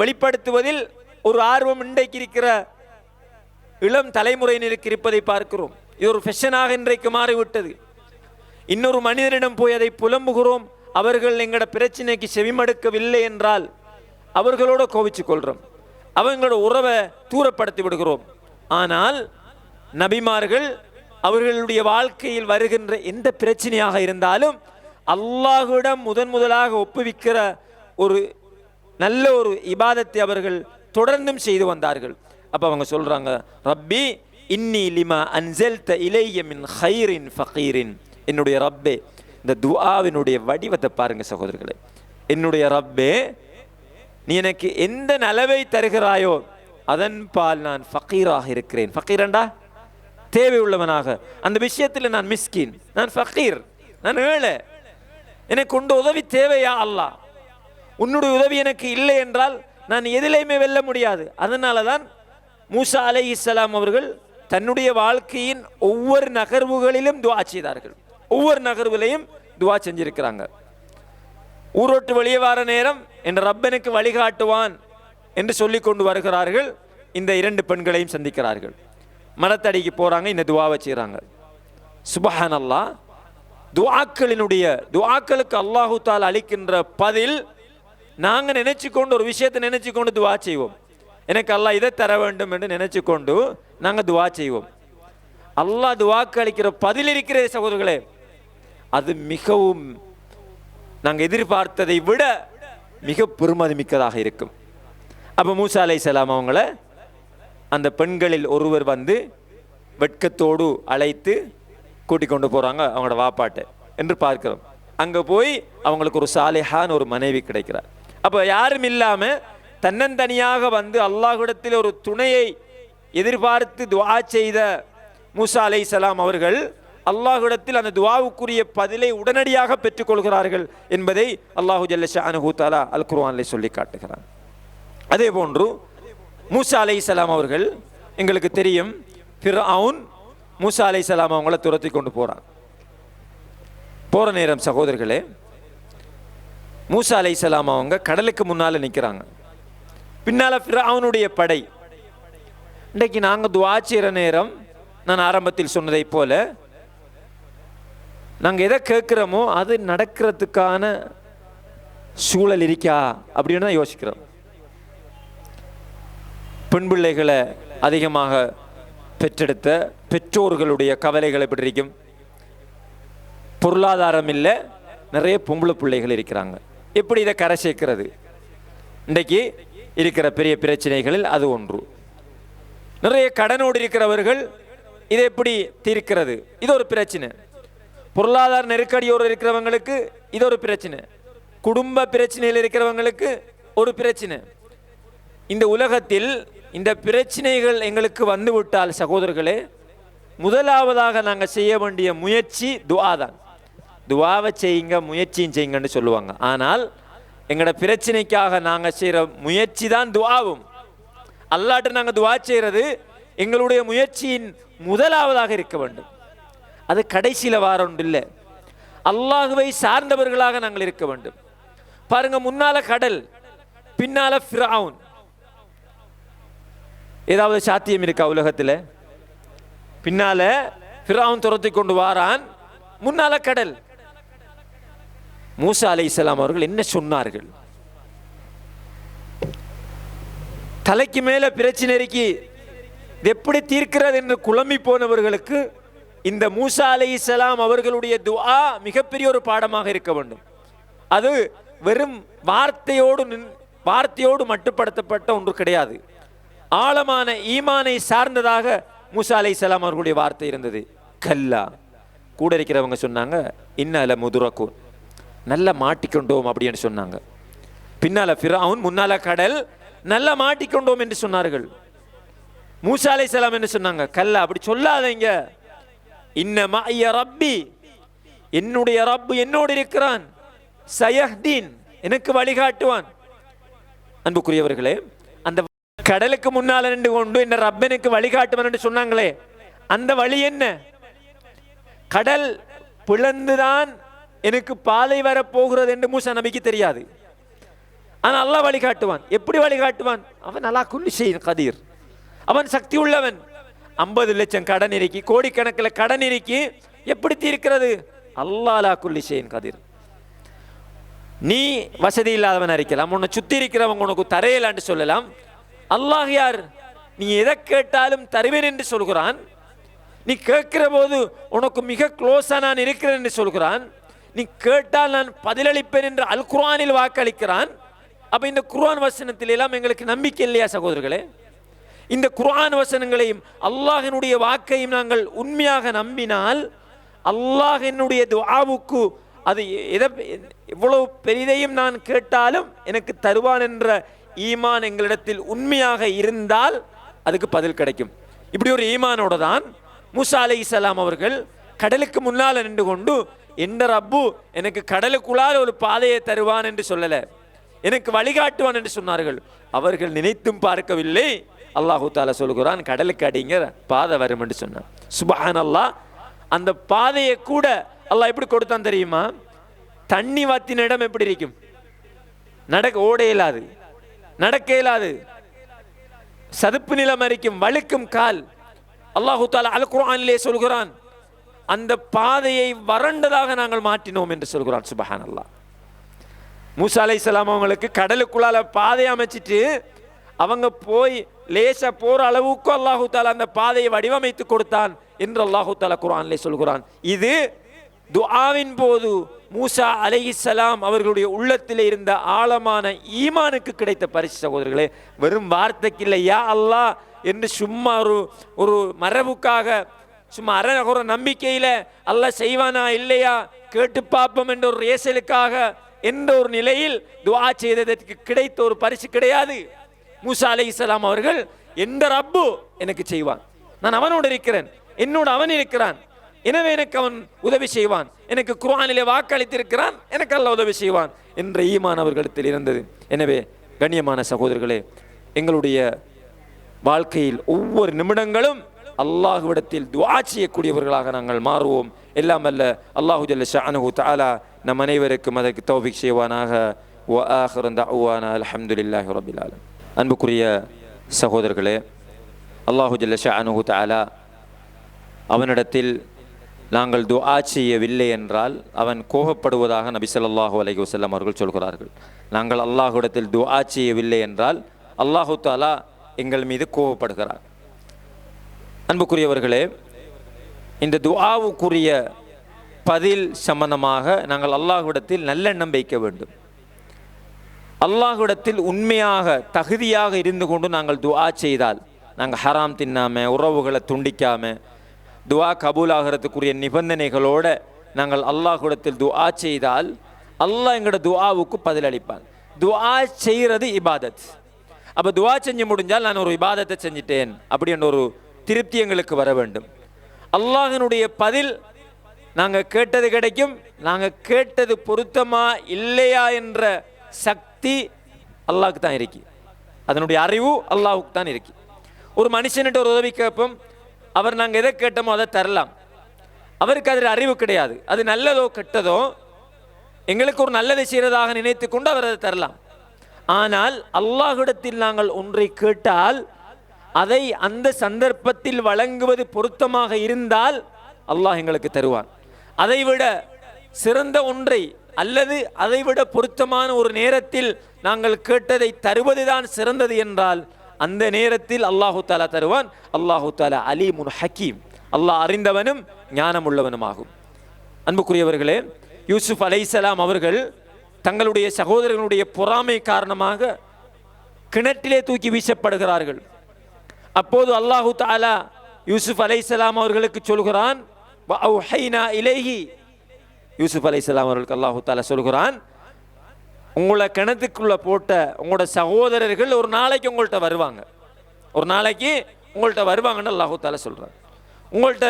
[SPEAKER 1] வெளிப்படுத்துவதில் ஒரு ஆர்வம் இன்றைக்கு இருக்கிற இளம் தலைமுறையினருக்கு இருப்பதை பார்க்கிறோம். இது ஒரு ஃபேஷனாக இன்றைக்கு மாறிவிட்டது. இன்னொரு மனிதரிடம் போய் அதை புலம்புகிறோம். அவர்கள் எங்களோட பிரச்சனைக்கு செவிமடுக்கவில்லை என்றால் அவர்களோட கோபிச்சு கொள்கிறோம், அவங்களோட உறவை தூரப்படுத்தி விடுகிறோம். ஆனால் நபிமார்கள் அவர்களுடைய வாழ்க்கையில் வருகின்ற எந்த பிரச்சனையாக இருந்தாலும் அல்லாஹ்விடம் முதலாக ஒப்புவிக்கிற ஒரு நல்ல ஒரு இபாதத்தை அவர்கள் தொடர்ந்தும் செய்து வந்தார்கள். அப்ப அவங்க சொல்றாங்க, ரப்பி இன்னி லிமா அன்ஸல்த இலைய மின் கைரின் ஃபகீரின். என்னுடைய ரப்பே, இந்த துஆவினுடைய வடிவத்தை பாருங்க சகோதரர்களே. என்னுடைய ரப்பே, நீ எனக்கு எந்த நலவை தருகிறாயோ அதன் பால் நான் ஃபகீராக இருக்கிறேன். ஃபகீரண்டா தேவை உள்ளவனாக. அந்த விஷயத்தில் நான் மிஸ்கின், நான் ஃபகீர், நான் ஏழை. எனக்கு கொண்டு உதவி தேவையா அல்லாஹ்? உன்னுடைய உதவி எனக்கு இல்லை என்றால் நான் எதிலையுமே வெல்ல முடியாது. அதனால தான் மூசா அலைஹிஸ்ஸலாம் அவர்கள் தன்னுடைய வாழ்க்கையின் ஒவ்வொரு நகர்வுகளிலும் துஆ செய்தார்கள். ஒவ்வொரு நகர்வுலையும் துஆ செஞ்சிருக்கிறாங்க. ஊரோட்டு வெளியே வர நேரம் என் ரப்பனுக்கு வழிகாட்டுவான் என்று சொல்லி கொண்டு வருகிறார்கள். இந்த 2 பெண்களையும் சந்திக்கிறார்கள். மரத்தடிக்கு போறாங்க, இந்த துஆவை செய்கிறாங்க. சுப்ஹானல்லாஹ், துஆக்களுக்கு அல்லாஹு தஆலா அளிக்கின்ற பதில் நாங்கள் நினைச்சு கொண்டு ஒரு விஷயத்தை நினைச்சு கொண்டு துஆ செய்வோம். எனக்கு அல்லாஹ் இதை தர வேண்டும் என்று நினைச்சு கொண்டு நாங்கள் துஆ செய்வோம். அல்லாஹ் துஆக்கு அளிக்கிற பதில் இருக்கிற சகோதரர்களே, அது மிகவும் நாங்கள் எதிர்பார்த்ததை விட மிக பெருமதி மிக்கதாக இருக்கும். அப்போ மூசா அலைஹிஸ்ஸலாம் அவங்கள அந்த பெண்களில் ஒருவர் வந்து வெட்கத்தோடு அழைத்து கூட்டிக் கொண்டு போகிறாங்க அவங்களோட வாப்பாட்டை என்று பார்க்கிறோம். அங்கே போய் அவங்களுக்கு ஒரு சாலிஹான ஒரு மனைவி கிடைக்கிறார். அப்போ யாரும் இல்லாமல் தன்னந்தனியாக வந்து அல்லாஹ்விடத்தில் ஒரு துணையை எதிர்பார்த்து துஆ செய்த மூசா அலைஹிஸ்ஸலாம் அவர்கள் அல்லாஹ்விடத்தில் அந்த துஆவுக்குரிய பதிலை உடனடியாக பெற்றுக்கொள்கிறார்கள் என்பதை அல்லாஹு ஜல்ல ஷஅனுஹு தஆலா அல் குர்ஆனில் சொல்லி காட்டுகிறான். அதே போன்று மூசா அலைஹிஸ்ஸலாம் அவர்கள் எங்களுக்கு தெரியும், ஃபிர்அவுன் மூசா அலைஹிஸ்ஸலாம் அவங்கள துரத்தி கொண்டு போகிறான். போகிற நேரம் சகோதரர்களே, மூசா அலைஹிஸ்ஸலாம் அவங்க கடலுக்கு முன்னால் நிற்கிறாங்க. பின்னால் ஃபிர்அவுனுடைய படை. இன்றைக்கு நாங்கள் துஆ செய்கிற நேரம் நான் ஆரம்பத்தில் சொன்னதை போல நாங்கள் எதை கேட்குறோமோ அது நடக்கிறதுக்கான சூழல் இருக்கா அப்படின்னு தான் யோசிக்கிறோம். பெண் பிள்ளைகளை அதிகமாக பெற்றெடுத்த பெற்றோர்களுடைய கவலைகள் எப்படி இருக்கும்? பொருளாதாரம் இல்லை, நிறைய பொம்பளை பிள்ளைகள் இருக்கிறாங்க. எப்படி இதை கரை சேர்க்கிறது? இன்றைக்கு இருக்கிற பெரிய பிரச்சனைகளில் அது ஒன்று. நிறைய கடனோடு இருக்கிறவர்கள் இதை எப்படி தீர்க்கிறது? இது ஒரு பிரச்சனை. பொருளாதார நெருக்கடியோடு இருக்கிறவங்களுக்கு இது ஒரு பிரச்சனை. குடும்ப பிரச்சனையில் இருக்கிறவங்களுக்கு ஒரு பிரச்சனை. இந்த உலகத்தில் இந்த பிரச்சனைகள் எங்களுக்கு வந்துவிட்டால் சகோதரர்களே, முதலாவதாக நாங்கள் செய்ய வேண்டிய முயற்சி துஆ தான். துஆவை செய்யுங்க, முயற்சியும் செய்யுங்கன்னு சொல்லுவாங்க. ஆனால் எங்களோட பிரச்சனைக்காக நாங்கள் செய்கிற முயற்சி தான் துஆவும். அல்லாஹ்ட்ட நாங்கள் துஆ செய்கிறது எங்களுடைய முயற்சியின் முதலாவதாக இருக்க வேண்டும். அது கடைசியில் வார ஒன்று இல்லை. அல்லாஹுவை சார்ந்தவர்களாக நாங்கள் இருக்க வேண்டும். பாருங்க, முன்னால கடல், பின்னால ஃபிர்அவுன். ஏதாவது சாத்தியம் இருக்கா உலகத்தில்? பின்னால ஃபிர்அவுன் துரத்தி கொண்டு வாரான், முன்னால கடல். மூசா அலைஹிஸ்ஸலாம் அவர்கள் என்ன சொன்னார்கள்? தலைக்கு மேல பிரச்சனை இருக்கி, இது எப்படி தீர்க்கிறது என்று குழம்பி போனவர்களுக்கு இந்த மூசா அலைஹிஸ்ஸலாம் அவர்களுடைய துஆ மிகப்பெரிய ஒரு பாடமாக இருக்க வேண்டும். அது வெறும் வார்த்தையோடு மட்டுப்படுத்தப்பட்ட ஒன்று கிடையாது. ஆழமான ஈமானை சார்ந்ததாக மூசா அலைஹிஸ்ஸலாம் அவர்களுடைய வார்த்தை இருந்தது. கல்லா, கூட இருக்கிறவங்க சொன்னாங்க, இன்னல முதுரக்கூன், நல்லா மாட்டிக்கொண்டோம் அப்படின்னு சொன்னாங்க. பின்னால ஃபிர்அவுன், முன்னால கடல், நல்லா மாட்டிக்கொண்டோம் என்று சொன்னார்கள். மூசா அலைஹிஸ்ஸலாம் என்ன சொன்னாங்க? கல்லா, அப்படி சொல்லாதீங்க. இன்ன மஅய ரப்பி, என்னுடைய ரப்பு என்னோடு இருக்கிறான், சயஹ்தீன், எனக்கு வழிகாட்டுவான். அன்புக்குரியவர்களே, அந்த கடலுக்கு முன்னால் நின்று கொண்டு என்ன ரப் எனக்கு வழிகாட்டுவான் என்று சொன்னாங்களே, அந்த வழி என்ன? கடல் பிளந்துதான் எனக்கு பாதை வரப்போகிறது என்று மூசா நபிக்கு தெரியாது. ஆனால் அல்லாஹ் வழிகாட்டுவான். எப்படி வழிகாட்டுவான்? அவன் அலா குல்லி ஷைஇன் கதீர், அவன் சக்தி உள்ளவன். 50 லட்சம் கடன் இருக்கி, கோடிக்கணக்கில் கடன் இருக்கி, எப்படி தீர்க்கிறது? அல்லாஹ் அலா குல்லி ஷைஇன் கதீர். நீ வசதி இல்லாதவன் இருக்கலாம், உன்னை சுத்தி இருக்கிறவங்க உனக்கு தரையலான்னு சொல்லலாம். அல்லாஹ் யார்? நீ எதை கேட்டாலும் தருவேன் என்று சொல்கிறான். நீ கேட்கிற போது உனக்கு மிக க்ளோஸா நான் இருக்கிறேன் என்று சொல்கிறான். நீ கேட்டால் நான் பதிலளிப்பேன் என்று அல் குர்ஆனில் வாக்களிக்கிறான். அப்ப இந்த குர்ஆன் வசனத்தில் எல்லாம் எங்களுக்கு நம்பிக்கை இல்லையா சகோதரர்களே? இந்த குர்ஆன் வசனங்களையும் அல்லாஹினுடைய வாக்கையும் நாங்கள் உண்மையாக நம்பினால் அல்லாஹ் என்னுடைய துஆவுக்கு அது எவ்வளவு பெரிதையும் நான் கேட்டாலும் எனக்கு தருவான் என்ற ஈமான் எங்களிடத்தில் உண்மையாக இருந்தால் அதுக்கு பதில் கிடைக்கும். இப்படி ஒரு ஈமானோட தான் மூசா அலைஹிஸ்ஸலாம் அவர்கள் கடலுக்கு முன்னால் நின்று கொண்டு என்ற ரப்பு எனக்கு கடலுக்குள்ளால் ஒரு பாதையை தருவான் என்று சொல்லலை, எனக்கு வழிகாட்டுவான் என்று சொன்னார்கள். அவர்கள் நினைத்தும் பார்க்கவில்லை. அல்லாஹு தாலா சொல்கிறான், கடலுக்கு அடிங்க பாதை வரும் என்று சொன்னான். சுப்ஹானல்லாஹ். அந்த பாதையை கூட அல்லாஹ் எப்படி கொடுத்தான் தெரியுமா? தண்ணி வாத்தின இடம் எப்படி இருக்கும்? ஓட இயலாது, நடக்க இயலாது, சதுப்பு நிலம் இருக்கும், வழுக்கும் கால். அல்லாஹு தாலா அல் குர்ஆனிலே சொல்கிறான், அந்த பாதையை வறண்டதாக நாங்கள் மாற்றினோம் என்று சொல்கிறான். சுப்ஹானல்லாஹ். மூசா அலைஹிஸ்ஸலாம் அவங்களுக்கு கடலுக்குள்ளால பாதையை அமைச்சிட்டு அவங்க போய் லேசா போற அளவுக்கு அல்லாஹு தாலா அந்த பாதையை வடிவமைத்து கொடுத்தான் என்று அல்லாஹு தாலா குர்ஆனிலே சொல்கிறான். இது துஆவின் போது மூசா அலைஹிஸ்ஸலாம் அவர்களுடைய உள்ளத்தில் இருந்த ஆழமான ஈமானுக்கு கிடைத்த பரிசு சகோதரர்களே. வெறும் வார்த்தைக்கு இல்லை, யா அல்லாஹ் என்று சும்மா ஒரு மரபுக்காக, சும்மா அறகுற நம்பிக்கையில் அல்லாஹ் செய்வானா இல்லையா கேட்டு பார்ப்போம் என்ற ஒரு ரேசலுக்காக என்ற ஒரு நிலையில் துஆ செய்ததற்கு கிடைத்த ஒரு பரிசு கிடையாது. மூசா அலைஹிஸ்ஸலாம் அவர்கள், எந்த ரப்பு எனக்கு செய்வான், நான் அவனோடு இருக்கிறேன், என்னோடு அவன் இருக்கிறான், எனவே எனக்கு அவன் உதவி செய்வான், எனக்கு குர்ஆனிலே வாக்களித்திருக்கிறான், எனக்கு அல்லாஹ் உதவி செய்வான் என்ற ஈமான் அவர்களிடத்தில் இருந்தது. எனவே கண்ணியமான சகோதரர்களே, எங்களுடைய வாழ்க்கையில் ஒவ்வொரு நிமிடங்களும் அல்லாஹ்விடத்தில் துஆ செய்யக்கூடியவர்களாக நாங்கள் மாறுவோம். எல்லாம் அல்ல அல்லாஹு ஜல்ல ஷஅனுஹு தஆலா நம் அனைவருக்கும் அதற்கு தௌஃபீக் செய்வானாக. வ ஆகிரு தஅவானா அல்ஹம்துலில்லாஹி ரப்பில் ஆலமீன். அன்புக்குரிய சகோதரர்களே, அல்லாஹு ஜல்ல ஷஅனுஹு தஆலா அவனிடத்தில் நாங்கள் துஆ செய்யவில்லை என்றால் அவன் கோபப்படுவதாக நபி ஸல்லல்லாஹு அலைஹி வஸல்லம் அவர்கள் சொல்கிறார்கள். நாங்கள் அல்லாஹ்விடத்தில் துஆ செய்யவில்லை என்றால் அல்லாஹு தஆலா எங்கள் மீது கோபப்படுகிறார். அன்புக்குரியவர்களே, இந்த துஆவுக்குரிய பதில் சம்பந்தமாக நாங்கள் அல்லாஹ்விடத்தில் நல்லெண்ணம் வைக்க வேண்டும். அல்லாஹ்விடத்தில் உண்மையாக தகுதியாக இருந்து கொண்டு நாங்கள் துஆ செய்தால், நாங்கள் ஹராம் தின்னாமல் உறவுகளை துண்டிக்காமல் துஆ கபூலாகிறதுக்குரிய நிபந்தனைகளோடு நாங்கள் அல்லாஹ்விடத்தில் துஆ செய்தால் அல்லாஹ் எங்களோட துஆவுக்கு பதிலளிப்பான். துஆ செய்கிறது இபாதத். அப்போ துஆ செஞ்சு முடிஞ்சால் நான் ஒரு இபாதத்தை செஞ்சிட்டேன் அப்படின்ற ஒரு திருப்தி எங்களுக்கு வர வேண்டும். அல்லாஹினுடைய பதில் நாங்கள் கேட்டது கிடைக்கும். நாங்கள் கேட்டது பொருத்தமா இல்லையா என்ற சக்தி அல்லாஹ்க்கு தான் இருக்கு. அதனுடைய அறிவு அல்லாஹ்வுக்கு தான் இருக்கு. ஒரு மனுஷன்கிட்ட ஒரு உதவி கேட்போம், அவர் நாங்கள் எதை கேட்டோமோ அதை தரலாம். அவருக்கு அதில் அறிவு கிடையாது. அது நல்லதோ கெட்டதோ எங்களுக்கு ஒரு நல்லதை செய்கிறதாக நினைத்து கொண்டு அவர் அதை தரலாம். ஆனால் அல்லாஹ்விடத்தில் நாங்கள் ஒன்றை கேட்டால் அதை அந்த சந்தர்ப்பத்தில் வழங்குவது பொருத்தமாக இருந்தால் அல்லாஹ் எங்களுக்கு தருவான். அதைவிட சிறந்த ஒன்றை அல்லது அதைவிட பொருத்தமான ஒரு நேரத்தில் நாங்கள் கேட்டதை தருவதுதான் சிறந்தது என்றால் அந்த நேரத்தில் அல்லாஹு தாலா தருவான். அல்லாஹு தாலா அலீமுன் ஹக்கீம், அல்லாஹ் அறிந்தவனும் ஞானம் உள்ளவனுமாகும். அன்புக்குரியவர்களே, யூசுப் அலைஹிஸ்ஸலாம் அவர்கள் தங்களுடைய சகோதரர்களுடைய பொறாமை காரணமாக கிணற்றிலே தூக்கி வீசப்படுகிறார்கள். அப்போது அல்லாஹு தாலா யூசுப் அலைஹிஸ்ஸலாம் அவர்களுக்கு சொல்கிறான், யூசுப் அலைஹிஸ்ஸலாம் அவர்களுக்கு அல்லாஹு தாலா சொல்கிறான், உங்களை கிணத்துக்குள்ள போட்ட உங்களோட சகோதரர்கள் ஒரு நாளைக்கு உங்கள்கிட்ட வருவாங்க, ஒரு நாளைக்கு உங்கள்கிட்ட வருவாங்கன்னு அல்லாஹு தாலா சொல்றான். உங்கள்கிட்ட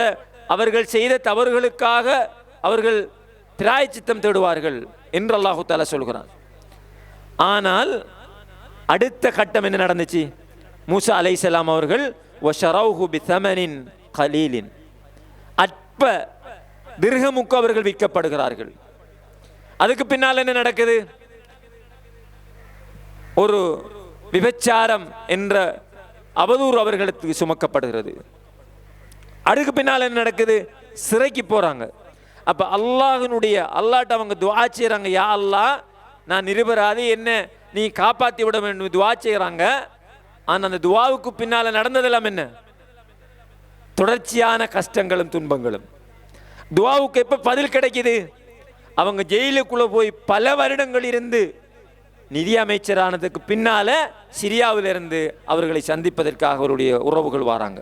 [SPEAKER 1] அவர்கள் செய்த தவறுகளுக்காக அவர்கள் பிராயச்சித்தம் தேடுவார்கள் என்று அல்லாஹு தாலா சொல்கிறான். ஆனால் அடுத்த கட்டம் என்ன நடந்துச்சு? மூசா அலைஹிஸ்ஸலாம் அவர்கள் வஷரௌஹு பிதமனின் கலீலின், அற்ப திர்ஹமுக்கு அவர்கள் விற்கப்படுகிறார்கள். அதுக்கு பின்னால் என்ன நடக்குது? ஒரு விபச்சாரம் என்ற அவதூறு அவர்களுக்கு சுமக்கப்படுகிறது. அதுக்கு பின்னால் என்ன நடக்குது? சிறைக்கு போறாங்க. அப்ப அல்லாஹ்ட்ட அவங்க துஆ செய்றாங்க, யா அல்லாஹ் நான் நிரபராதி, என்ன நீ காப்பாற்றி விட வேண்டும் துஆ செய்கிறாங்க. ஆனால் அந்த துஆவுக்கு பின்னால் நடந்ததெல்லாம் என்ன? தொடர்ச்சியான கஷ்டங்களும் துன்பங்களும். துஆவுக்கு எப்போ பதில் கிடைக்குது? அவங்க ஜெயிலுக்குள்ளே போய் பல வருடங்கள் இருந்து நிதி அமைச்சரானதுக்கு பின்னால சிரியாவிலிருந்து அவர்களை சந்திப்பதற்காக அவருடைய உறவுகள் வராங்க.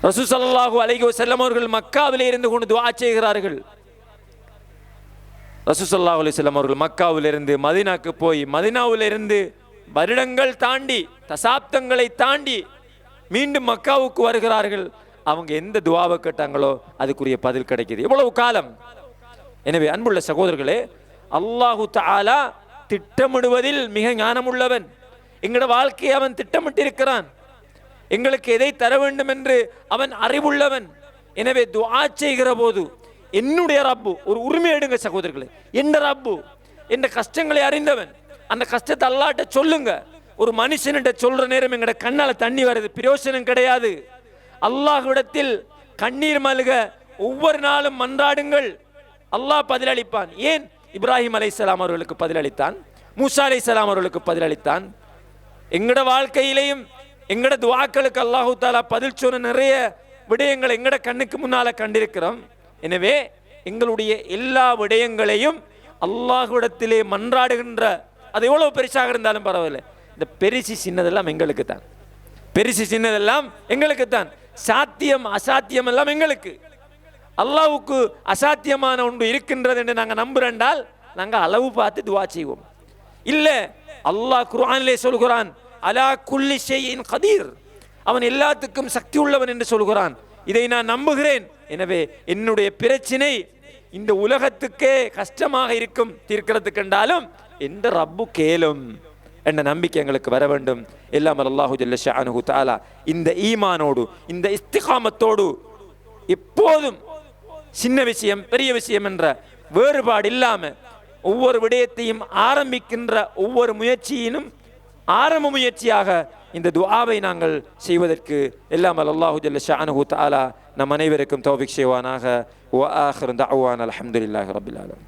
[SPEAKER 1] ரசூல் ஸல்லல்லாஹு அலைஹி வஸல்லம் அவர்கள் மக்காவிலே இருந்து கொண்டு துஆ செய்கிறார்கள். ரசூல் ஸல்லல்லாஹு அலைஹி வஸல்லம் அவர்கள் மக்காவிலிருந்து மதீனாக்கு போய் மதீனாவிலிருந்து வருடங்கள் தாண்டி தசாப்தங்களை தாண்டி மீண்டும் மக்காவுக்கு வருகிறார்கள். அவங்க எந்த துஆவை கேட்டாங்களோ அதுக்குரிய பதில் கிடைக்குது. எவ்வளவு காலம்! எனவே அன்புள்ள சகோதரர்களே, அல்லாஹு தஆலா திட்டமிடுவதில் மிக ஞானமுள்ளவன். எங்களோட வாழ்க்கையை அவன் திட்டமிட்டிருக்கிறான். எங்களுக்கு எதை தர வேண்டும் என்று அவன் அறிவுள்ளவன். எனவே துஆ செய்கிற போது என்னுடைய ரப்பு, ஒரு உரிமை எடுங்க சகோதரர்களே, என் ரப்பு என்ற கஷ்டங்களை அறிந்தவன். அந்த கஷ்டத்தை அல்லாஹ்ட்ட சொல்லுங்க. ஒரு மனுஷன்கிட்ட சொல்ற நேரம் எங்கட கண்ணால தண்ணி வருது, பிரயோசனம் கிடையாது. அல்லாஹ்விடத்தில் கண்ணீர் மல்க ஒவ்வொரு நாளும் மன்றாடுங்கள், அல்லாஹ் பதிலளிப்பான். ஏன் இப்ராஹிம் அலைஹிஸ்ஸலாம் அவர்களுக்கு பதிலளித்தான், மூசா அலைஹிஸ்ஸலாம் அவர்களுக்கு பதிலளித்தான். எங்கட வாழ்க்கையிலையும் எங்கட துஆக்களுக்கு அல்லாஹு தஆலா பதில் சொன்ன நிறைய விடயங்கள் எங்கட கண்ணுக்கு முன்னால கண்டிருக்கிறோம். எனவே எங்களுடைய எல்லா விடயங்களையும் அல்லாஹ்விடத்திலே மன்றாடுகின்ற, அது எவ்வளவு பெருசாக இருந்தாலும் பரவாயில்லை, இந்த பெருசு சின்னதெல்லாம் எங்களுக்கு தான், பெருசு சின்னதெல்லாம் எங்களுக்கு தான், சாத்தியம் அசாத்தியம் எல்லாம் எங்களுக்கு. அல்லாஹ்வுக்கு அசாத்தியமான ஒன்று இருக்கின்றது என்று நாங்கள் நம்புறேன்டால் நாங்கள் அளவு பார்த்து துஆ செய்வோம். இல்லை, அல்லாஹ் குர்ஆனிலே சொல்கிறான், அலா குல்லி ஷைஇன் கதீர், அவன் எல்லாத்துக்கும் சக்தி உள்ளவன் என்று சொல்கிறான். இதை நான் நம்புகிறேன். எனவே என்னுடைய பிரச்சினை இந்த உலகத்துக்கே கஷ்டமாக இருக்கும் தீர்க்கிறதுக்கு என்றாலும் எந்த ரப்பு கேளும் என்ற நம்பிக்கை எங்களுக்கு வர வேண்டும். எல்லாம் அல்லாஹு ஜல்ல ஷஅனுஹு தஆலா இந்த ஈமானோடு இந்த இஸ்திகாமத்தோடு எப்போதும் சின்ன விஷயம் பெரிய விஷயம் என்ற வேறுபாடு இல்லாமல் ஒவ்வொரு விடயத்தையும் ஆரம்பிக்கின்ற ஒவ்வொரு முயற்சியினும் ஆரம்ப முயற்சியாக இந்த துஆவை நாங்கள் செய்வதற்கு எல்லாம் அல்லாஹு ஜல்ல ஷஅனுஹு தஆலா நம் அனைவருக்கும் தௌஃபீக் செய்வானாக. வ ஆகிரு தஅவானா அல்ஹம்துலில்லாஹி ரப்பில் ஆலமீன்.